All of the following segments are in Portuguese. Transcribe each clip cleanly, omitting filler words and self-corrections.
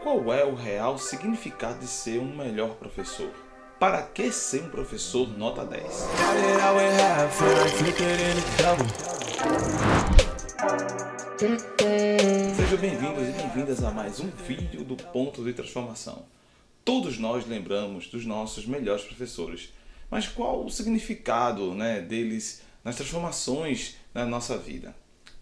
Qual é o real significado de ser um melhor professor? Para que ser um professor nota 10? Sejam bem-vindos e bem-vindas a mais um vídeo do Ponto de Transformação. Todos nós lembramos dos nossos melhores professores, mas qual o significado, deles nas transformações na nossa vida?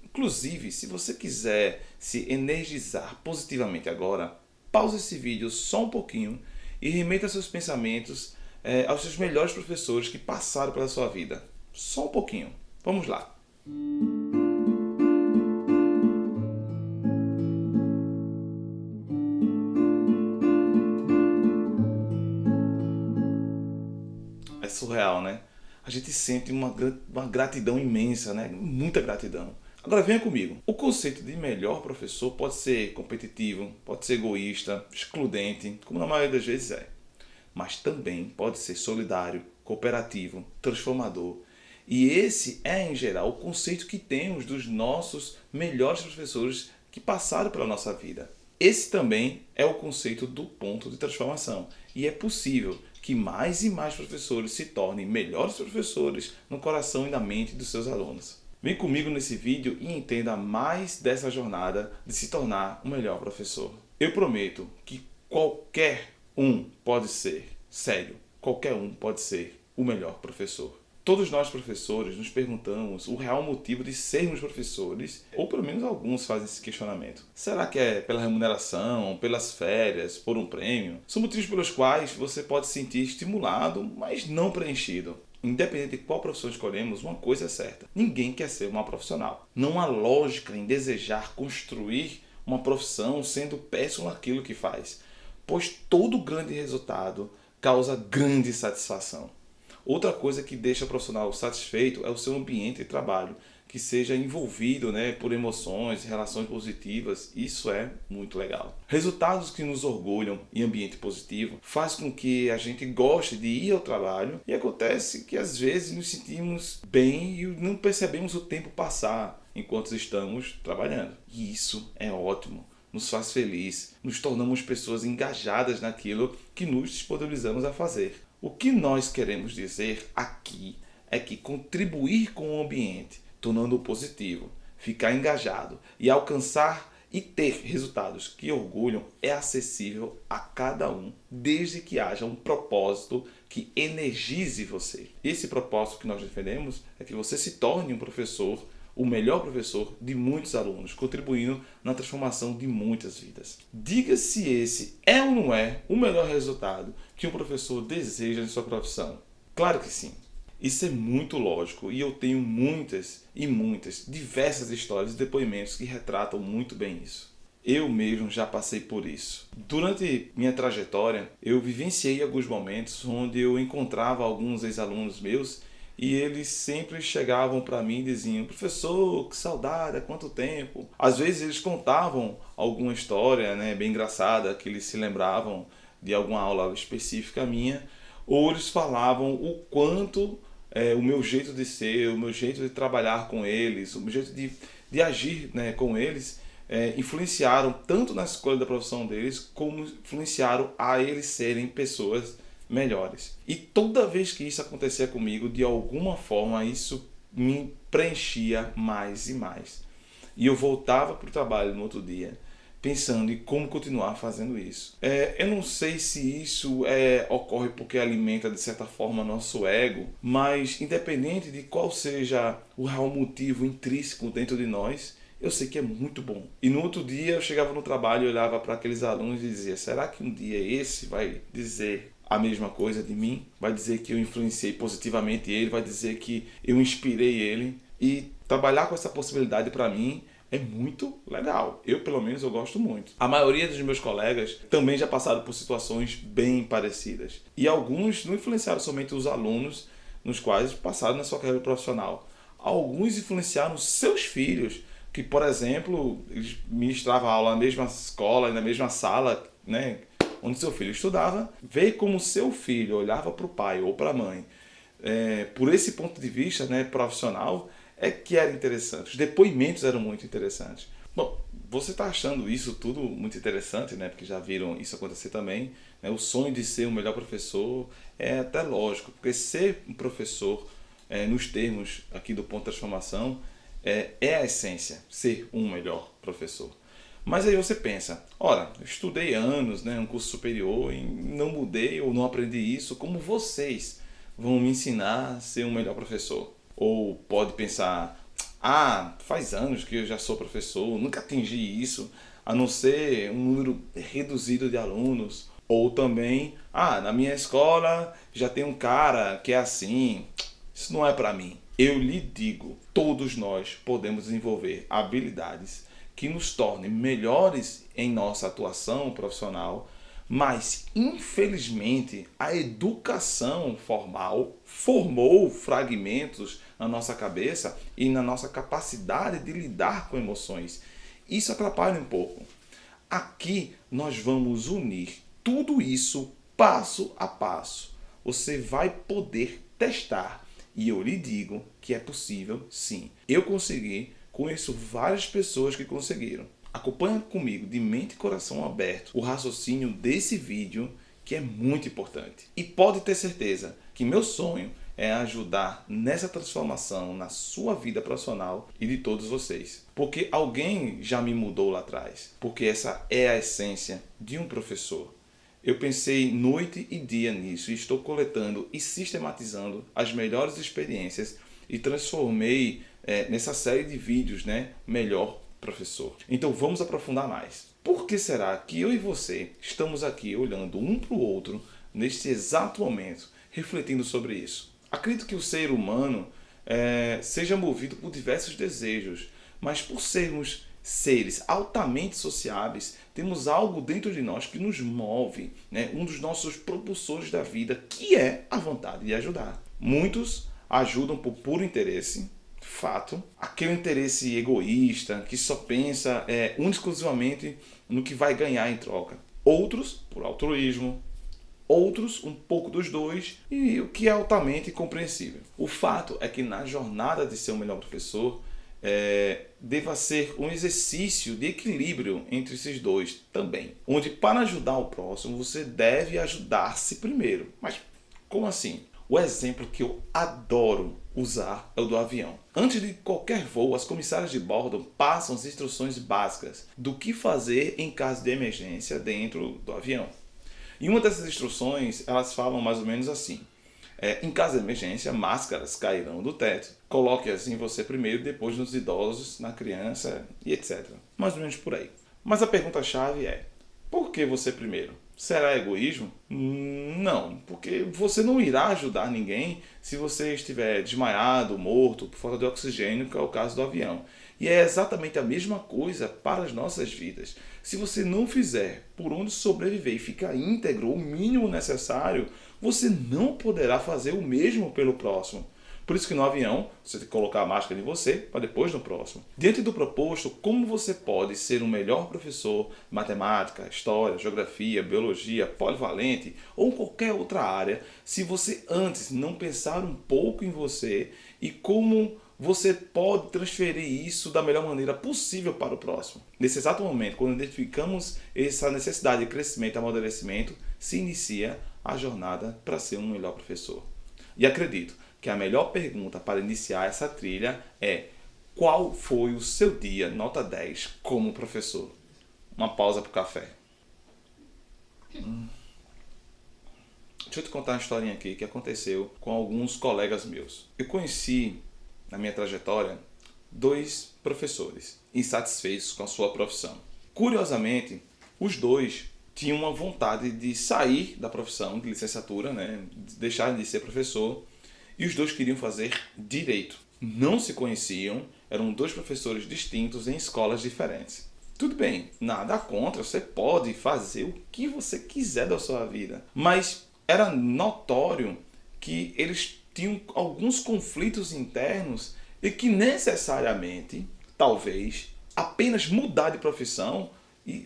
Inclusive, se você quiser se energizar positivamente agora, pause esse vídeo só um pouquinho e remeta seus pensamentos aos seus melhores professores que passaram pela sua vida. Só um pouquinho. Vamos lá. É surreal, né? A gente sente uma gratidão imensa, né? Muita gratidão. Agora venha comigo. O conceito de melhor professor pode ser competitivo, pode ser egoísta, excludente, como na maioria das vezes é. Mas também pode ser solidário, cooperativo, transformador. E esse é, em geral, o conceito que temos dos nossos melhores professores que passaram pela nossa vida. Esse também é o conceito do ponto de transformação. E é possível que mais e mais professores se tornem melhores professores no coração e na mente dos seus alunos. Vem comigo nesse vídeo e entenda mais dessa jornada de se tornar um melhor professor. Eu prometo que qualquer um pode ser, sério, qualquer um pode ser o melhor professor. Todos nós professores nos perguntamos o real motivo de sermos professores, ou pelo menos alguns fazem esse questionamento. Será que é pela remuneração, pelas férias, por um prêmio? São motivos pelos quais você pode se sentir estimulado, mas não preenchido. Independente de qual profissão escolhemos, uma coisa é certa: ninguém quer ser uma profissional. Não há lógica em desejar construir uma profissão sendo péssimo naquilo que faz, pois todo grande resultado causa grande satisfação. Outra coisa que deixa o profissional satisfeito é o seu ambiente de trabalho, que seja envolvido por emoções, relações positivas. Isso é muito legal. Resultados que nos orgulham e ambiente positivo faz com que a gente goste de ir ao trabalho, e acontece que às vezes nos sentimos bem e não percebemos o tempo passar enquanto estamos trabalhando. E isso é ótimo. Nos faz feliz, nos tornamos pessoas engajadas naquilo que nos disponibilizamos a fazer. O que nós queremos dizer aqui é que contribuir com o ambiente, tornando-o positivo, ficar engajado e alcançar e ter resultados que orgulham é acessível a cada um, desde que haja um propósito que energize você. Esse propósito que nós defendemos é que você se torne um professor, o melhor professor de muitos alunos, contribuindo na transformação de muitas vidas. Diga se esse é ou não é o melhor resultado que um professor deseja em sua profissão. Claro que sim. Isso é muito lógico e eu tenho diversas histórias e depoimentos que retratam muito bem isso. Eu mesmo já passei por isso. Durante minha trajetória, eu vivenciei alguns momentos onde eu encontrava alguns ex-alunos meus e eles sempre chegavam para mim e diziam: professor, que saudade, há quanto tempo? Às vezes eles contavam alguma história bem engraçada, que eles se lembravam de alguma aula específica minha, ou eles falavam o quanto o meu jeito de ser, o meu jeito de trabalhar com eles, o meu jeito de agir com eles, influenciaram tanto na escolha da profissão deles, como influenciaram a eles serem pessoas melhores. E toda vez que isso acontecia comigo, de alguma forma isso me preenchia mais e mais. E eu voltava para o trabalho no outro dia pensando em como continuar fazendo isso. Eu não sei se isso ocorre porque alimenta de certa forma nosso ego, mas independente de qual seja o real motivo intrínseco dentro de nós, eu sei que é muito bom. E no outro dia eu chegava no trabalho e olhava para aqueles alunos e dizia: será que um dia esse vai dizer a mesma coisa de mim? Vai dizer que eu influenciei positivamente ele? Vai dizer que eu inspirei ele? E trabalhar com essa possibilidade para mim é muito legal. Eu, pelo menos, eu gosto muito. A maioria dos meus colegas também já passaram por situações bem parecidas. E alguns não influenciaram somente os alunos nos quais passaram na sua carreira profissional. Alguns influenciaram seus filhos, que, por exemplo, eles ministravam aula na mesma escola, na mesma sala, onde seu filho estudava. Ver como seu filho olhava para o pai ou para a mãe por esse ponto de vista profissional é que era interessante. Os depoimentos eram muito interessantes. Bom, você está achando isso tudo muito interessante, né? Porque já viram isso acontecer também, né? O sonho de ser o melhor professor é até lógico, porque ser um professor, nos termos aqui do ponto de transformação, é a essência, ser um melhor professor. Mas aí você pensa, ora, eu estudei anos, né, um curso superior e não mudei ou não aprendi isso, como vocês vão me ensinar a ser um melhor professor? Ou pode pensar, faz anos que eu já sou professor, nunca atingi isso, a não ser um número reduzido de alunos. Ou também, na minha escola já tem um cara que é assim, isso não é para mim. Eu lhe digo, todos nós podemos desenvolver habilidades que nos tornem melhores em nossa atuação profissional, mas infelizmente a educação formal formou fragmentos na nossa cabeça e na nossa capacidade de lidar com emoções. Isso atrapalha um pouco. Aqui nós vamos unir tudo isso passo a passo. Você vai poder testar. E eu lhe digo que é possível sim. Eu consegui, conheço várias pessoas que conseguiram. Acompanha comigo de mente e coração aberto o raciocínio desse vídeo, que é muito importante. E pode ter certeza que meu sonho é ajudar nessa transformação na sua vida profissional e de todos vocês. Porque alguém já me mudou lá atrás. Porque essa é a essência de um professor. Eu pensei noite e dia nisso e estou coletando e sistematizando as melhores experiências e transformei nessa série de vídeos, né, Melhor Professor. Então vamos aprofundar mais. Por que será que eu e você estamos aqui olhando um para o outro neste exato momento, refletindo sobre isso? Acredito que o ser humano seja movido por diversos desejos, mas por sermos seres altamente sociáveis, temos algo dentro de nós que nos move, né? Um dos nossos propulsores da vida, que é a vontade de ajudar. Muitos ajudam por puro interesse, fato, aquele interesse egoísta que só pensa exclusivamente no que vai ganhar em troca. Outros por altruísmo, outros um pouco dos dois, e o que é altamente compreensível. O fato é que na jornada de ser o melhor professor, deva ser um exercício de equilíbrio entre esses dois também, onde para ajudar o próximo você deve ajudar-se primeiro. Mas como assim? O exemplo que eu adoro usar é o do avião. Antes de qualquer voo, as comissárias de bordo passam as instruções básicas do que fazer em caso de emergência dentro do avião. E uma dessas instruções, elas falam mais ou menos assim: em caso de emergência, máscaras cairão do teto. Coloque-as em você primeiro, depois nos idosos, na criança e etc. Mais ou menos por aí. Mas a pergunta-chave é: por que você primeiro? Será egoísmo? Não, porque você não irá ajudar ninguém se você estiver desmaiado, morto, por falta de oxigênio, que é o caso do avião. E é exatamente a mesma coisa para as nossas vidas. Se você não fizer por onde sobreviver e ficar íntegro, o mínimo necessário, você não poderá fazer o mesmo pelo próximo. Por isso que no avião, você tem que colocar a máscara em você, para depois no próximo. Diante do proposto, como você pode ser um melhor professor de matemática, história, geografia, biologia, polivalente ou qualquer outra área, se você antes não pensar um pouco em você e como você pode transferir isso da melhor maneira possível para o próximo? Nesse exato momento, quando identificamos essa necessidade de crescimento e amadurecimento, se inicia a jornada para ser um melhor professor. E acredito que a melhor pergunta para iniciar essa trilha é: qual foi o seu dia nota 10 como professor? Uma pausa para o café. Deixa eu te contar uma historinha aqui que aconteceu com alguns colegas meus. Eu conheci, na minha trajetória, 2 professores insatisfeitos com a sua profissão. Curiosamente, os 2 tinham uma vontade de sair da profissão de licenciatura, né? Deixar de ser professor, e os 2 queriam fazer direito. Não se conheciam, eram 2 professores distintos em escolas diferentes. Tudo bem, nada contra, você pode fazer o que você quiser da sua vida, mas era notório que eles tinham alguns conflitos internos e que necessariamente, talvez, apenas mudar de profissão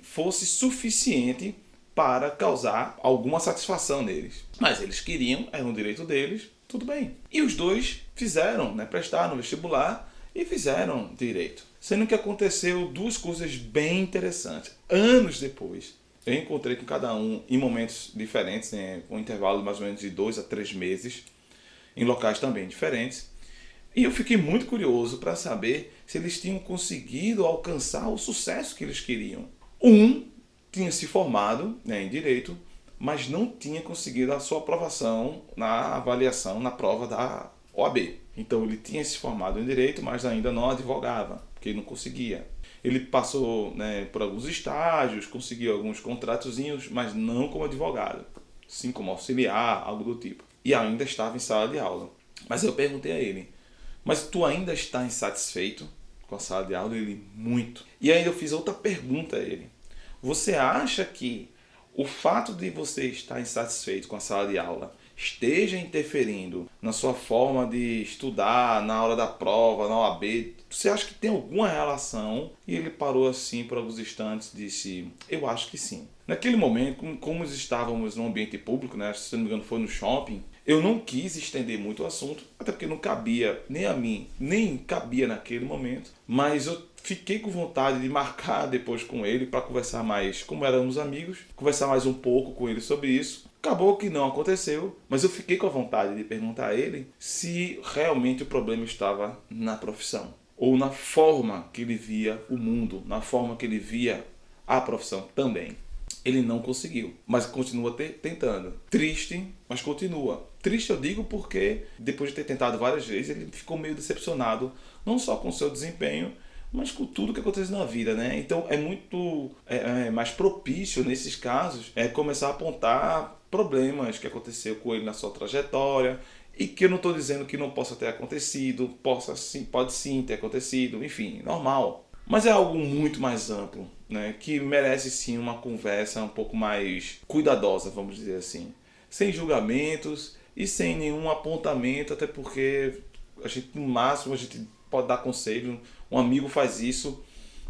fosse suficiente para causar alguma satisfação neles. Mas eles queriam, era um direito deles, tudo bem. E os 2 fizeram, prestaram vestibular e fizeram direito. Sendo que aconteceu duas coisas bem interessantes. Anos depois, eu encontrei com cada um em momentos diferentes, né, com um intervalo de mais ou menos de 2 a 3 meses, em locais também diferentes. E eu fiquei muito curioso para saber se eles tinham conseguido alcançar o sucesso que eles queriam. Um tinha se formado, né, em Direito, mas não tinha conseguido a sua aprovação na avaliação, na prova da OAB. Então ele tinha se formado em Direito, mas ainda não advogava, porque ele não conseguia. Ele passou, né, por alguns estágios, conseguiu alguns contratozinhos, mas não como advogado, sim como auxiliar, algo do tipo. E ainda estava em sala de aula. Mas eu perguntei a ele, mas tu ainda está insatisfeito com a sala de aula? Ele, muito. E aí eu fiz outra pergunta a ele. Você acha que o fato de você estar insatisfeito com a sala de aula esteja interferindo na sua forma de estudar, na hora da prova, na OAB? Você acha que tem alguma relação? E ele parou assim por alguns instantes e disse, eu acho que sim. Naquele momento, como estávamos num ambiente público, né, se não me engano foi no shopping, eu não quis estender muito o assunto, até porque não cabia nem a mim, nem cabia naquele momento, mas eu fiquei com vontade de marcar depois com ele para conversar mais, como éramos amigos, conversar mais um pouco com ele sobre isso. Acabou que não aconteceu, mas eu fiquei com a vontade de perguntar a ele se realmente o problema estava na profissão, ou na forma que ele via o mundo, na forma que ele via a profissão também. Ele não conseguiu, mas continua tentando. Triste, mas continua. Triste eu digo porque depois de ter tentado várias vezes, ele ficou meio decepcionado, não só com o seu desempenho, mas com tudo que acontece na vida, né? Então é muito mais propício nesses casos começar a apontar problemas que aconteceu com ele na sua trajetória e que eu não estou dizendo que não possa ter acontecido, pode sim ter acontecido, enfim, normal. Mas é algo muito mais amplo, né? Que merece sim uma conversa um pouco mais cuidadosa, vamos dizer assim. Sem julgamentos e sem nenhum apontamento, até porque no máximo a gente pode dar conselho, um amigo faz isso,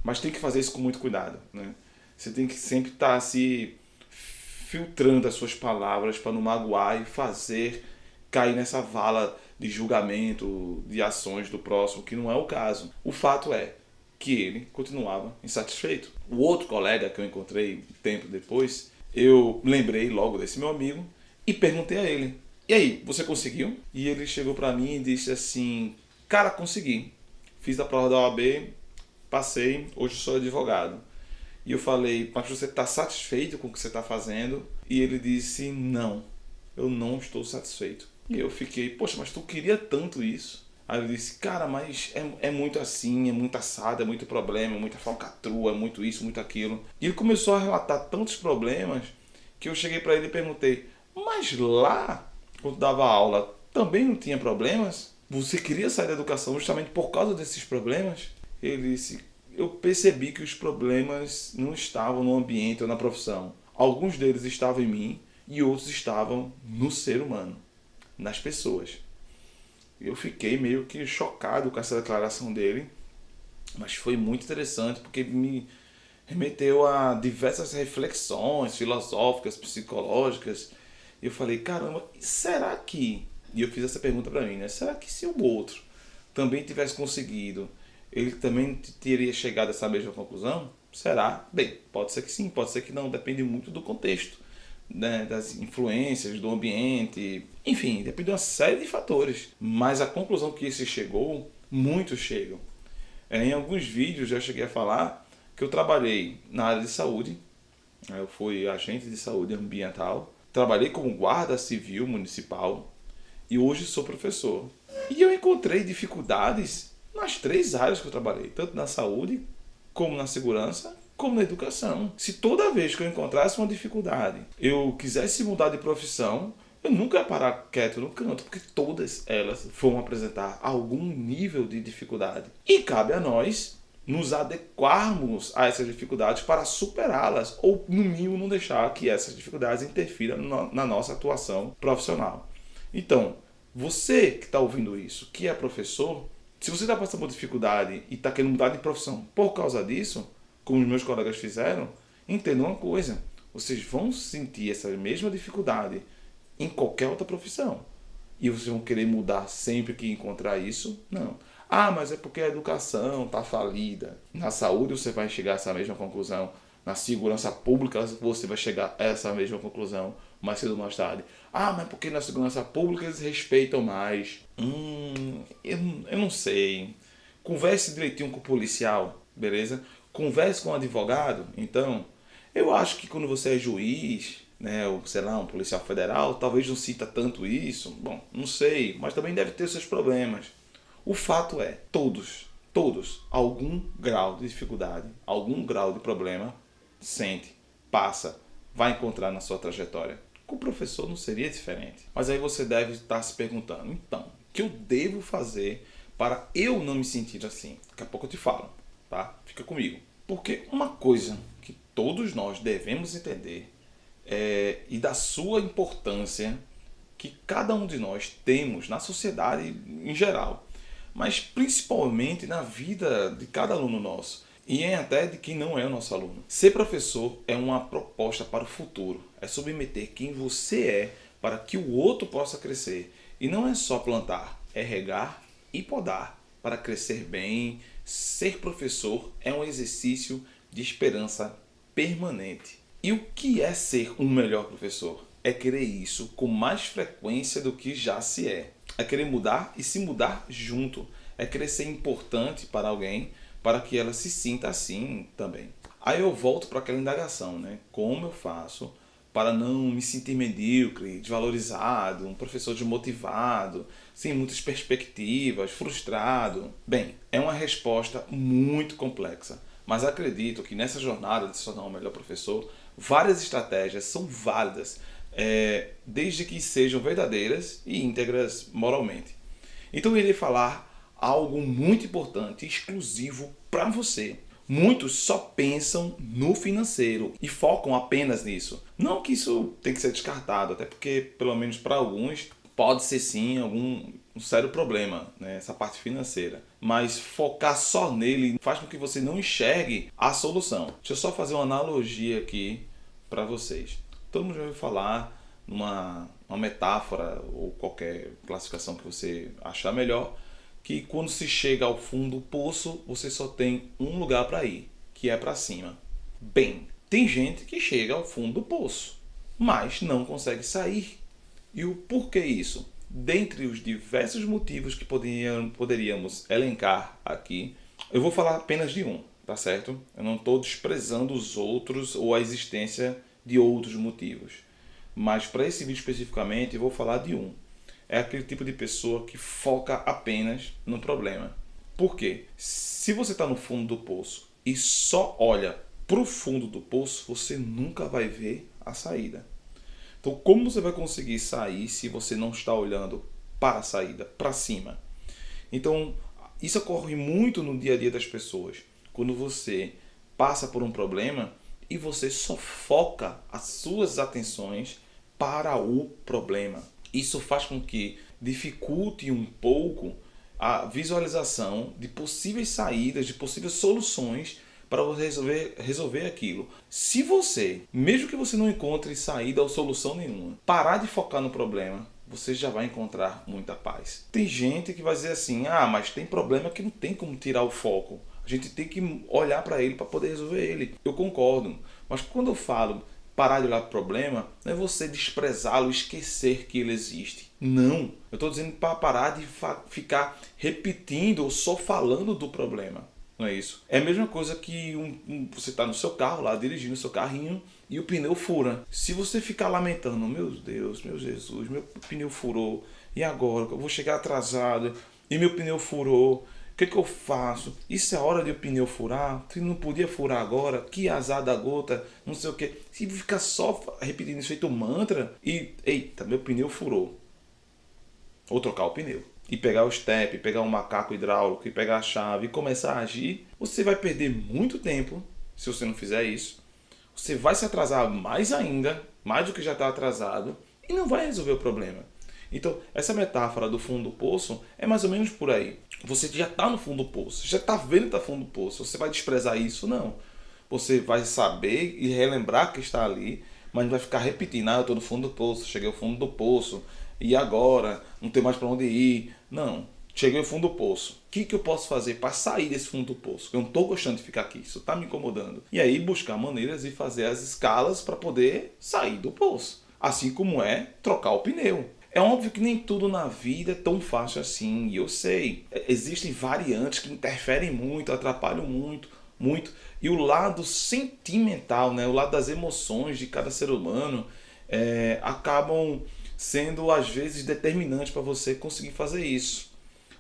mas tem que fazer isso com muito cuidado, né? Você tem que sempre estar se filtrando as suas palavras para não magoar e fazer cair nessa vala de julgamento, de ações do próximo, que não é o caso. O fato é que ele continuava insatisfeito. O outro colega que eu encontrei tempo depois, eu lembrei logo desse meu amigo e perguntei a ele, e aí, você conseguiu? E ele chegou para mim e disse assim, cara, consegui. Fiz a prova da OAB, passei, hoje sou advogado. E eu falei, mas você está satisfeito com o que você está fazendo? E ele disse, não, eu não estou satisfeito. E eu fiquei, poxa, mas tu queria tanto isso? Aí ele disse, cara, mas é muito assim, é muito assado, é muito problema, é muita falcatrua, é muito isso, muito aquilo. E ele começou a relatar tantos problemas que eu cheguei para ele e perguntei, mas lá, quando dava aula, também não tinha problemas? Você queria sair da educação justamente por causa desses problemas? Ele disse, eu percebi que os problemas não estavam no ambiente ou na profissão. Alguns deles estavam em mim e outros estavam no ser humano, nas pessoas. Eu fiquei meio que chocado com essa declaração dele, mas foi muito interessante porque me remeteu a diversas reflexões filosóficas, psicológicas. E eu falei, caramba, será que... E eu fiz essa pergunta para mim, né? Será que se o outro também tivesse conseguido, ele também teria chegado a essa mesma conclusão? Será? Bem, pode ser que sim, pode ser que não, depende muito do contexto, né, das influências, do ambiente, enfim, depende de uma série de fatores. Mas a conclusão que esse chegou, muitos chegam. Em alguns vídeos já cheguei a falar que eu trabalhei na área de saúde, eu fui agente de saúde ambiental, trabalhei como guarda civil municipal e hoje sou professor. E eu encontrei dificuldades nas 3 áreas que eu trabalhei, tanto na saúde, como na segurança, como na educação. Se toda vez que eu encontrasse uma dificuldade, eu quisesse mudar de profissão, eu nunca ia parar quieto no canto, porque todas elas vão apresentar algum nível de dificuldade. E cabe a nós nos adequarmos a essas dificuldades para superá-las, ou no mínimo não deixar que essas dificuldades interfiram na nossa atuação profissional. Então, você que está ouvindo isso, que é professor, se você está passando por dificuldade e está querendo mudar de profissão por causa disso, como os meus colegas fizeram, entenda uma coisa, vocês vão sentir essa mesma dificuldade em qualquer outra profissão. E vocês vão querer mudar sempre que encontrar isso? Não. Ah, mas é porque a educação está falida. Na saúde você vai chegar a essa mesma conclusão. Na segurança pública você vai chegar a essa mesma conclusão mais cedo ou mais tarde. Ah, mas porque na segurança pública eles respeitam mais. Eu não sei. Converse direitinho com o policial, beleza? Converse com o advogado. Então, eu acho que quando você é juiz, né, ou sei lá, um policial federal, talvez não cita tanto isso. Bom, não sei, mas também deve ter seus problemas. O fato é, todos, algum grau de dificuldade, algum grau de problema, sente, passa, vai encontrar na sua trajetória. Com o professor não seria diferente. Mas aí você deve estar se perguntando, então, o que eu devo fazer para eu não me sentir assim? Daqui a pouco eu te falo, tá? Fica comigo. Porque uma coisa que todos nós devemos entender e da sua importância que cada um de nós temos na sociedade em geral, mas principalmente na vida de cada aluno nosso e até de quem não é o nosso aluno. Ser professor é uma proposta para o futuro, é submeter quem você é para que o outro possa crescer. E não é só plantar, é regar e podar para crescer bem. Ser professor é um exercício de esperança permanente. E o que é ser um melhor professor? É querer isso com mais frequência do que já se é. É querer mudar e se mudar junto. É querer ser importante para alguém para que ela se sinta assim também. Aí eu volto para aquela indagação, né? Como eu faço para não me sentir medíocre, desvalorizado, um professor desmotivado, sem muitas perspectivas, frustrado? Bem, é uma resposta muito complexa, mas acredito que nessa jornada de se tornar um melhor professor, várias estratégias são válidas, desde que sejam verdadeiras e íntegras moralmente. Então eu irei falar algo muito importante, exclusivo para você. Muitos só pensam no financeiro e focam apenas nisso. Não que isso tem que ser descartado, até porque, pelo menos para alguns, pode ser sim um sério problema, né, essa parte financeira. Mas focar só nele faz com que você não enxergue a solução. Deixa eu só fazer uma analogia aqui para vocês. Todo mundo já ouviu falar numa metáfora ou qualquer classificação que você achar melhor, que quando se chega ao fundo do poço, você só tem um lugar para ir, que é para cima. Bem, tem gente que chega ao fundo do poço, mas não consegue sair. E o porquê isso? Dentre os diversos motivos que poderíamos elencar aqui, eu vou falar apenas de um, tá certo? Eu não estou desprezando os outros ou a existência de outros motivos. Mas para esse vídeo especificamente, eu vou falar de um. É aquele tipo de pessoa que foca apenas no problema. Por quê? Se você está no fundo do poço e só olha para o fundo do poço, você nunca vai ver a saída. Então, como você vai conseguir sair se você não está olhando para a saída, para cima? Então, isso ocorre muito no dia a dia das pessoas. Quando você passa por um problema e você só foca as suas atenções para o problema. Isso faz com que dificulte um pouco a visualização de possíveis saídas, de possíveis soluções para você resolver aquilo. Se você, mesmo que você não encontre saída ou solução nenhuma, parar de focar no problema, você já vai encontrar muita paz. Tem gente que vai dizer assim, mas tem problema que não tem como tirar o foco. A gente tem que olhar para ele para poder resolver ele. Eu concordo, mas quando eu falo parar de olhar para o problema, não é você desprezá-lo, esquecer que ele existe. Não. Eu estou dizendo para parar de ficar repetindo ou só falando do problema. Não é isso? É a mesma coisa que você está no seu carro lá, dirigindo o seu carrinho e o pneu fura. Se você ficar lamentando, meu Deus, meu Jesus, meu pneu furou, e agora? Eu vou chegar atrasado e meu pneu furou. O que eu faço? Isso é hora de o pneu furar? Se não podia furar agora, que azar da gota, não sei o que. Se ficar só repetindo isso feito mantra e, eita, meu pneu furou. Ou trocar o pneu. E pegar o step, pegar um macaco hidráulico e pegar a chave e começar a agir, você vai perder muito tempo se você não fizer isso. Você vai se atrasar mais ainda, mais do que já está atrasado, e não vai resolver o problema. Então, essa metáfora do fundo do poço é mais ou menos por aí. Você já está no fundo do poço, já está vendo que está no fundo do poço. Você vai desprezar isso? Não. Você vai saber e relembrar que está ali, mas não vai ficar repetindo, eu estou no fundo do poço, cheguei ao fundo do poço, e agora? Não tem mais para onde ir. Não. cheguei ao fundo do poço. O que eu posso fazer para sair desse fundo do poço? Eu não estou gostando de ficar aqui, isso está me incomodando. E aí buscar maneiras de fazer as escalas para poder sair do poço. Assim como é trocar o pneu. É óbvio que nem tudo na vida é tão fácil assim, e eu sei. Existem variantes que interferem muito, atrapalham muito, muito. E o lado sentimental, né, o lado das emoções de cada ser humano, acabam sendo às vezes determinantes para você conseguir fazer isso.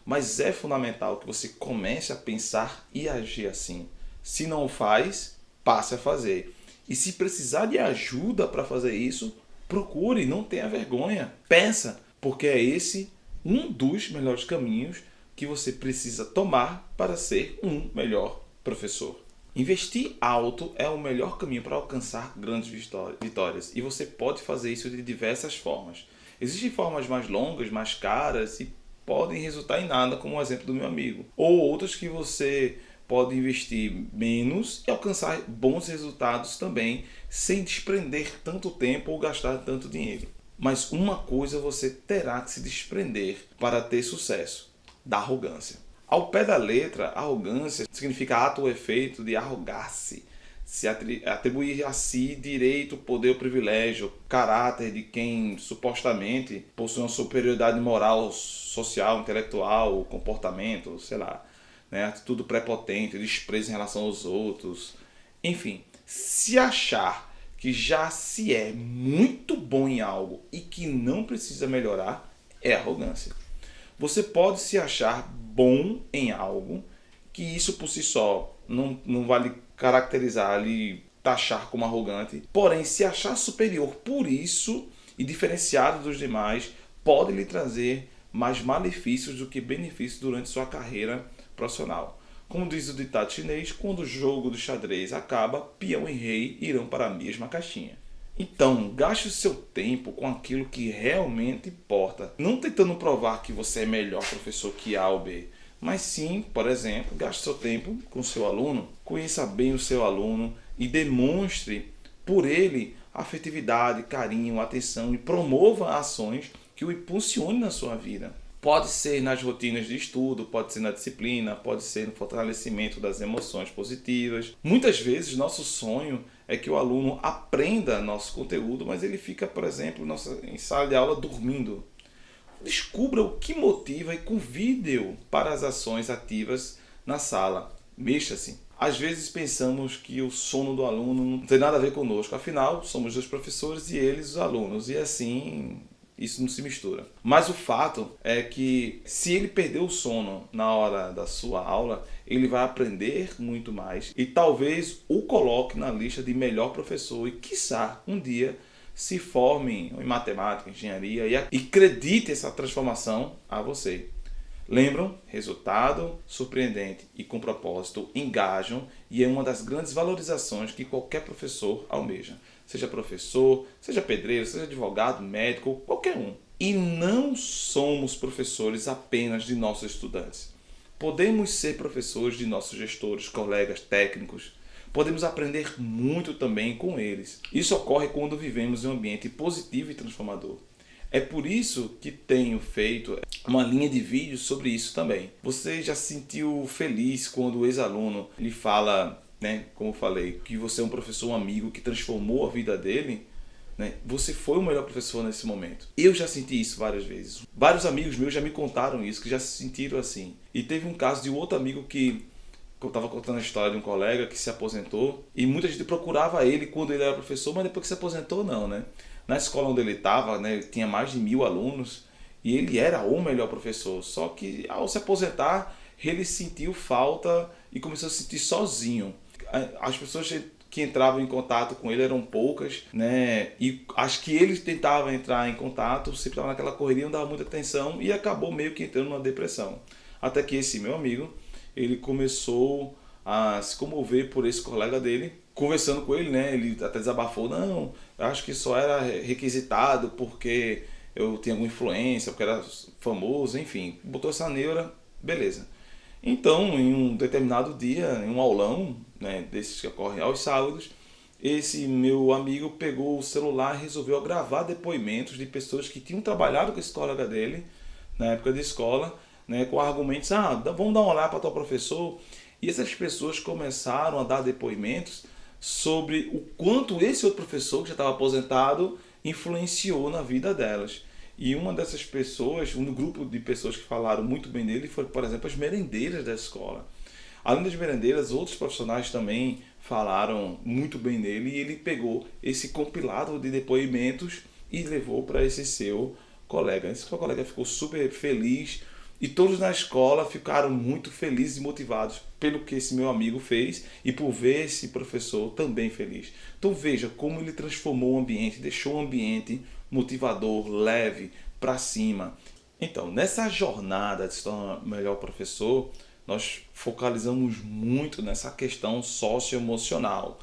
Mas é fundamental que você comece a pensar e agir assim. Se não faz, passe a fazer. E se precisar de ajuda para fazer isso, procure, não tenha vergonha. Peça, porque é esse um dos melhores caminhos que você precisa tomar para ser um melhor professor. Investir alto é o melhor caminho para alcançar grandes vitórias. E você pode fazer isso de diversas formas. Existem formas mais longas, mais caras e podem resultar em nada, como o exemplo do meu amigo. Ou outras que você pode investir menos e alcançar bons resultados também, sem desprender tanto tempo ou gastar tanto dinheiro. Mas uma coisa você terá que se desprender para ter sucesso: da arrogância. Ao pé da letra, arrogância significa ato ou efeito de arrogar-se, se atribuir a si direito, poder ou privilégio, caráter de quem supostamente possui uma superioridade moral, social, intelectual, comportamento, sei lá, né? Atitude prepotente, desprezo em relação aos outros. Enfim, se achar que já se é muito bom em algo e que não precisa melhorar, é arrogância. Você pode se achar bom em algo, que isso por si só não vai lhe caracterizar, lhe taxar como arrogante. Porém, se achar superior por isso e diferenciado dos demais, pode lhe trazer mais malefícios do que benefícios durante sua carreira profissional. Como diz o ditado chinês, quando o jogo do xadrez acaba, peão e rei irão para a mesma caixinha. Então, gaste o seu tempo com aquilo que realmente importa. Não tentando provar que você é melhor professor que A ou B, mas sim, por exemplo, gaste seu tempo com o seu aluno. Conheça bem o seu aluno e demonstre por ele afetividade, carinho, atenção e promova ações que o impulsionem na sua vida. Pode ser nas rotinas de estudo, pode ser na disciplina, pode ser no fortalecimento das emoções positivas. Muitas vezes nosso sonho é que o aluno aprenda nosso conteúdo, mas ele fica, por exemplo, em sala de aula dormindo. Descubra o que motiva e convide-o para as ações ativas na sala. Mexa-se. Às vezes pensamos que o sono do aluno não tem nada a ver conosco. Afinal, somos os professores e eles os alunos. E assim, isso não se mistura. Mas o fato é que se ele perder o sono na hora da sua aula, ele vai aprender muito mais e talvez o coloque na lista de melhor professor e, quiçá, um dia se forme em matemática, engenharia e acredite essa transformação a você. Lembram? Resultado surpreendente e com propósito engajam e é uma das grandes valorizações que qualquer professor almeja. Seja professor, seja pedreiro, seja advogado, médico, qualquer um. E não somos professores apenas de nossos estudantes. Podemos ser professores de nossos gestores, colegas, técnicos. Podemos aprender muito também com eles. Isso ocorre quando vivemos em um ambiente positivo e transformador. É por isso que tenho feito uma linha de vídeos sobre isso também. Você já se sentiu feliz quando o ex-aluno lhe fala, né, como eu falei, que você é um professor, um amigo que transformou a vida dele? Né? Você foi o melhor professor nesse momento. Eu já senti isso várias vezes. Vários amigos meus já me contaram isso, que já se sentiram assim. E teve um caso de um outro amigo que eu estava contando a história de um colega que se aposentou e muita gente procurava ele quando ele era professor, mas depois que se aposentou não, né? Na escola onde ele estava, né, tinha mais de 1000 alunos e ele era o melhor professor. Só que ao se aposentar, ele sentiu falta e começou a se sentir sozinho. As pessoas que entravam em contato com ele eram poucas, né? E acho que ele tentava entrar em contato, sempre estava naquela correria, não dava muita atenção e acabou meio que entrando numa depressão. Até que esse meu amigo, ele começou a se comover por esse colega dele, conversando com ele, né? Ele até desabafou, não, eu acho que só era requisitado porque eu tinha alguma influência, porque era famoso, enfim, botou essa neura, beleza. Então, em um determinado dia, em um aulão, né, desses que ocorrem aos sábados, esse meu amigo pegou o celular e resolveu gravar depoimentos de pessoas que tinham trabalhado com esse colega dele, na época de escola, né, com argumentos, vamos dar um olhar para tal professor. E essas pessoas começaram a dar depoimentos sobre o quanto esse outro professor que já estava aposentado influenciou na vida delas. E uma dessas pessoas, um grupo de pessoas que falaram muito bem dele foi, por exemplo, as merendeiras da escola. Além das merendeiras, outros profissionais também falaram muito bem dele e ele pegou esse compilado de depoimentos e levou para esse seu colega. Esse seu colega ficou super feliz e todos na escola ficaram muito felizes e motivados pelo que esse meu amigo fez e por ver esse professor também feliz. Então veja como ele transformou o ambiente, deixou o ambiente motivador, leve, para cima. Então, nessa jornada de se tornar melhor professor, nós focalizamos muito nessa questão socioemocional,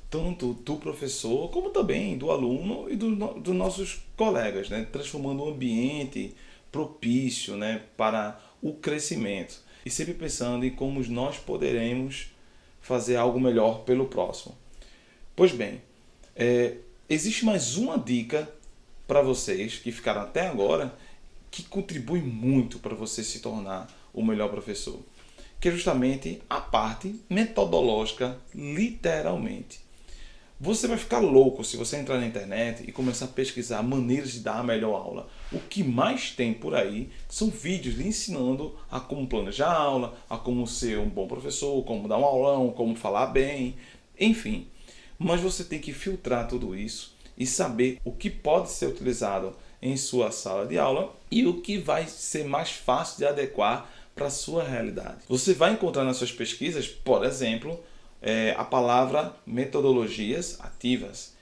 tanto do professor como também do aluno e dos nossos colegas, né? Transformando um ambiente propício, né, para o crescimento e sempre pensando em como nós poderemos fazer algo melhor pelo próximo. Pois bem, existe mais uma dica para vocês que ficaram até agora que contribui muito para você se tornar o melhor professor, que é justamente a parte metodológica, literalmente. Você vai ficar louco se você entrar na internet e começar a pesquisar maneiras de dar a melhor aula. O que mais tem por aí são vídeos lhe ensinando a como planejar a aula, a como ser um bom professor, como dar um aulão, como falar bem, enfim. Mas você tem que filtrar tudo isso e saber o que pode ser utilizado em sua sala de aula e o que vai ser mais fácil de adequar para a sua realidade. Você vai encontrar nas suas pesquisas, por exemplo, a palavra metodologias ativas,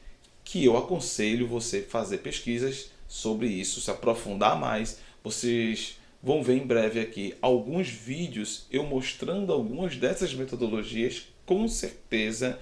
que eu aconselho você fazer pesquisas sobre isso, se aprofundar mais. Vocês vão ver em breve aqui alguns vídeos eu mostrando algumas dessas metodologias, com certeza,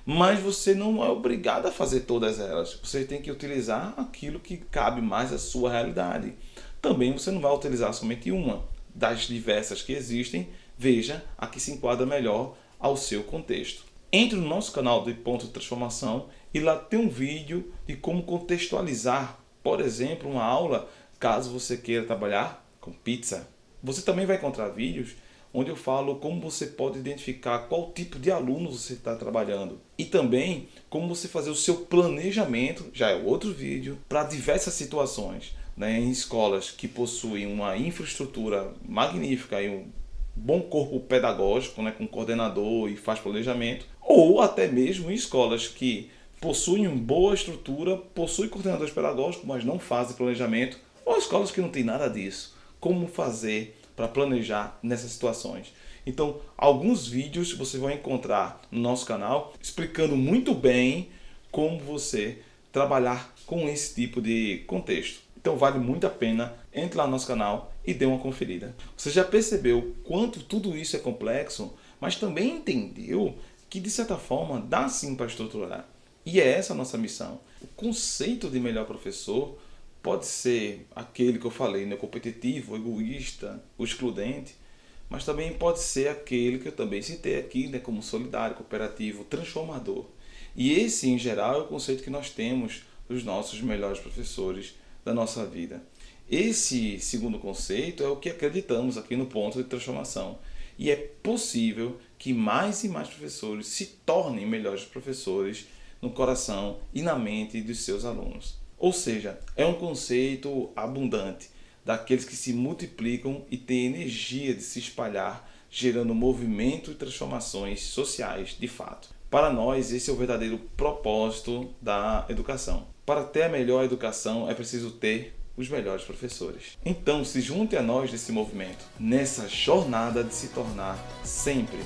mas você não é obrigado a fazer todas elas. Você tem que utilizar aquilo que cabe mais à sua realidade. Também você não vai utilizar somente uma das diversas que existem. Veja a que se enquadra melhor ao seu contexto. Entre no nosso canal do Ponto de Transformação e lá tem um vídeo de como contextualizar, por exemplo, uma aula caso você queira trabalhar com pizza. Você também vai encontrar vídeos onde eu falo como você pode identificar qual tipo de aluno você está trabalhando e também como você fazer o seu planejamento, já é outro vídeo, para diversas situações, né, em escolas que possuem uma infraestrutura magnífica e um bom corpo pedagógico, né, com coordenador e faz planejamento, ou até mesmo em escolas que possuem uma boa estrutura, possuem coordenadores pedagógicos, mas não fazem planejamento, ou escolas que não têm nada disso. Como fazer para planejar nessas situações? Então, alguns vídeos você vai encontrar no nosso canal explicando muito bem como você trabalhar com esse tipo de contexto. Então vale muito a pena, entre lá no nosso canal e dê uma conferida. Você já percebeu quanto tudo isso é complexo, mas também entendeu que de certa forma dá sim para estruturar. E é essa a nossa missão. O conceito de melhor professor pode ser aquele que eu falei, né, competitivo, egoísta, o excludente, mas também pode ser aquele que eu também citei aqui, né, como solidário, cooperativo, transformador. E esse, em geral, é o conceito que nós temos dos nossos melhores professores da nossa vida. Esse segundo conceito é o que acreditamos aqui no Ponto de Transformação. E é possível que mais e mais professores se tornem melhores professores no coração e na mente dos seus alunos. Ou seja, é um conceito abundante, daqueles que se multiplicam e têm energia de se espalhar, gerando movimento e transformações sociais de fato. Para nós, esse é o verdadeiro propósito da educação. Para ter a melhor educação, é preciso ter os melhores professores. Então, se junte a nós nesse movimento, nessa jornada de se tornar sempre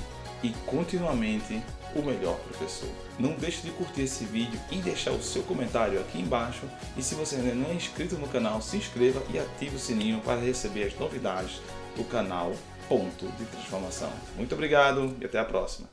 e continuamente o melhor professor. Não deixe de curtir esse vídeo e deixar o seu comentário aqui embaixo. E se você ainda não é inscrito no canal, se inscreva e ative o sininho para receber as novidades do canal Ponto de Transformação. Muito obrigado e até a próxima.